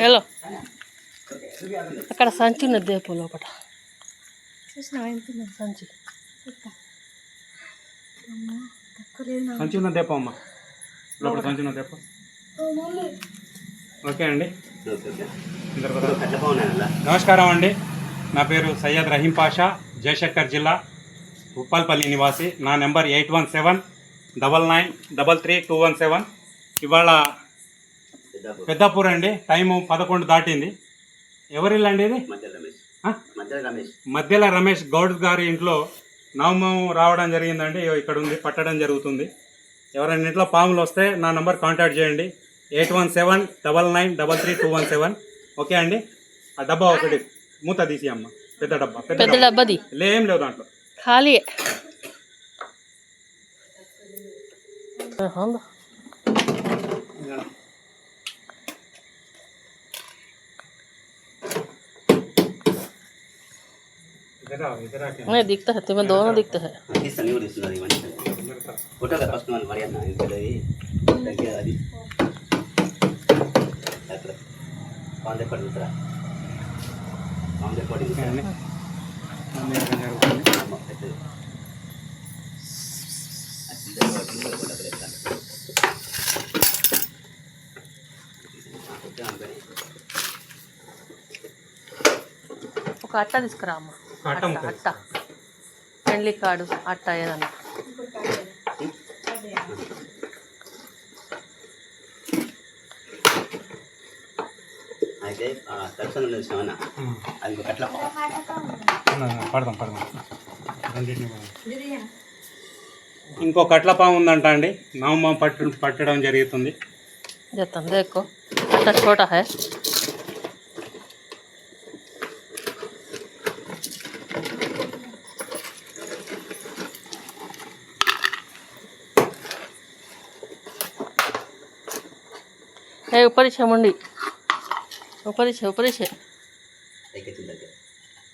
Hello అక్కడ సంచి ఉన్నది దేపు లోపల చూసినా ఎంత సంచి సంచి ఉన్న దేప అమ్మ లోపల సంచి ఉన్న దేప. ఓకే అండి, నమస్కారం అండి. నా పేరు సయ్యద్ రహీం పాషా, జయశంకర్ జిల్లా, ఉప్పల్పల్లి నివాసి. నా నెంబర్ 8179933217. ఇవాళ పెద్దాపూర్ అండి. టైము 11 దాటింది. ఎవరిల్లు అండి ఇది? మధ్యల రమేష్ గౌడ్ గారి ఇంట్లో నవమం రావడం జరిగిందండి. ఇక్కడ ఉంది, పట్టడం జరుగుతుంది. ఎవరైనా ఇంట్లో పాములు వస్తే నా నంబర్ కాంటాక్ట్ చేయండి, 8179933217. ఓకే అండి. ఆ డబ్బా ఒకటి మూత తీసి అమ్మ, పెద్ద డబ్బా, పెద్ద డబ్బాది ఏం లేవు దాంట్లో, ఖాళీ. नहीं दिखता है, तुम्हें दोनों दिखता है. ఒక అట్ట తీసుకురా అమ్మ, అట్ట పెళ్లి కార్డు అట్ట ఏదన్నా. ఇంకో కట్లపాము ఉందంట అండి. నవమం పట్టడం జరుగుతుంది. देखो अट्टा छोटा है. ऊपर ही मुंडी ऊपर ही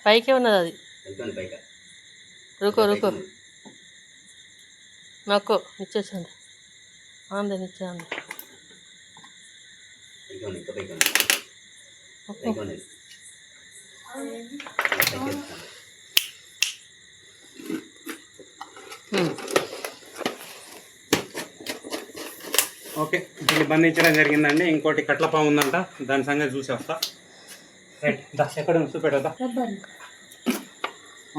పైకే ఉన్నది అది. रुको నొక్కు, ఇచ్చేసండి. ఆందే నిచ్చే ఆందే. ఓకే, దీన్ని బంధించడం జరిగిందండి. ఇంకోటి కట్లపాము ఉందంట, దాని సంగతి చూసి వస్తా. ఎక్కడ చూపెట్టదా?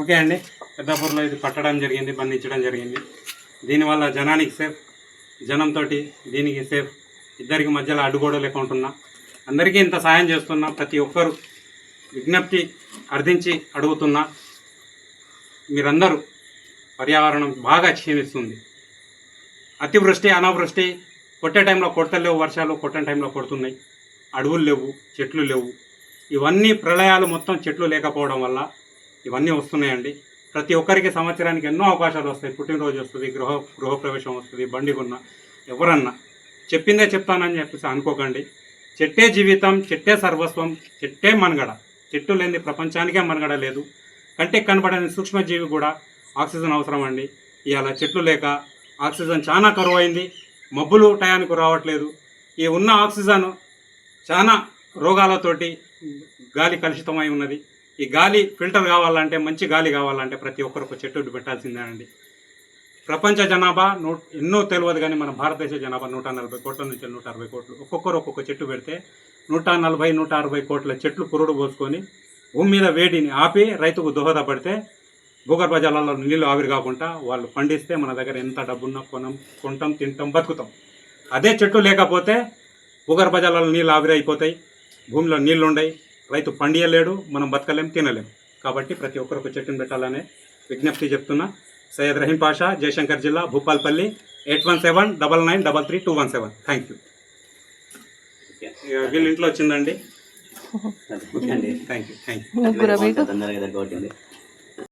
ఓకే అండి, పెద్దాపూర్లో ఇది పట్టడం జరిగింది, బంధించడం జరిగింది. దీనివల్ల జనానికి సేఫ్, జనంతో దీనికి సేఫ్, ఇద్దరికి మధ్యలో అడ్డుగోడ లేకుంటున్నా. అందరికీ ఇంత సాయం చేస్తున్నా, ప్రతి ఒక్కరు విజ్ఞప్తి అర్థించి అడుగుతున్నా. మీరందరూ పర్యావరణం బాగా క్షీణిస్తుంది. అతివృష్టి అనావృష్టి, కొట్టే టైంలో కొట్టలేవు, వర్షాలు కొట్టని టైంలో కొడుతున్నాయి. అడవులు లేవు, చెట్లు లేవు. ఇవన్నీ ప్రళయాలు మొత్తం చెట్లు లేకపోవడం వల్ల ఇవన్నీ వస్తున్నాయండి. ప్రతి ఒక్కరికి సంవత్సరానికి ఎన్నో అవకాశాలు వస్తాయి. పుట్టినరోజు వస్తుంది, గృహప్రవేశం వస్తుంది, బండి కొన్న. ఎవరన్నా చెప్పిందే చెప్తానని చెప్పేసి అనుకోకండి. చెట్టే జీవితం, చెట్టే సర్వస్వం, చెట్టే మనుగడ. చెట్టు లేని ప్రపంచానికే మనుగడ లేదు. కంటికి కనబడని సూక్ష్మజీవి కూడా ఆక్సిజన్ అవసరం అండి. ఇవాళ చెట్లు లేక ఆక్సిజన్ చాలా కరువు అయింది. మబ్బులు టయానికి రావట్లేదు. ఈ ఉన్న ఆక్సిజన్ చాలా రోగాలతోటి గాలి కలుషితమై ఉన్నది. ఈ గాలి ఫిల్టర్ కావాలంటే, మంచి గాలి కావాలంటే ప్రతి ఒక్కరికి చెట్టు పెట్టాల్సిందేనండి. ప్రపంచ జనాభా ఎన్నో తెలియదు, కానీ మన భారతదేశ జనాభా 140 కోట్ల నుంచి 160 కోట్లు. ఒక్కొక్కరు ఒక్కొక్క చెట్టు పెడితే 140-160 కోట్ల చెట్లు పురుడు పోసుకొని భూమి మీద వేడిని ఆపి రైతుకు దోహదపడితే భూగర్భ జలాల్లో నీళ్ళు ఆవిరి కాకుండా వాళ్ళు పండిస్తే మన దగ్గర ఎంత డబ్బున్నా కొంటాం, తింటాం, బతుకుతాం. అదే చెట్టు లేకపోతే భూగర్భ జలాల్లో నీళ్ళు ఆవిరి అయిపోతాయి, భూమిలో నీళ్లు ఉండయి, రైతు పండియలేడు, మనం బతకలేం, తినలేం. కాబట్టి ప్రతి ఒక్కరికి చెట్టును పెట్టాలనే విజ్ఞప్తి చెప్తున్నా. సయ్యద్ రహీం పాషా, జయశంకర్ జిల్లా, భూపాల్పల్లి, 8179933217. Thank you. వీళ్ళ ఇంట్లో వచ్చిందండి. Thank you.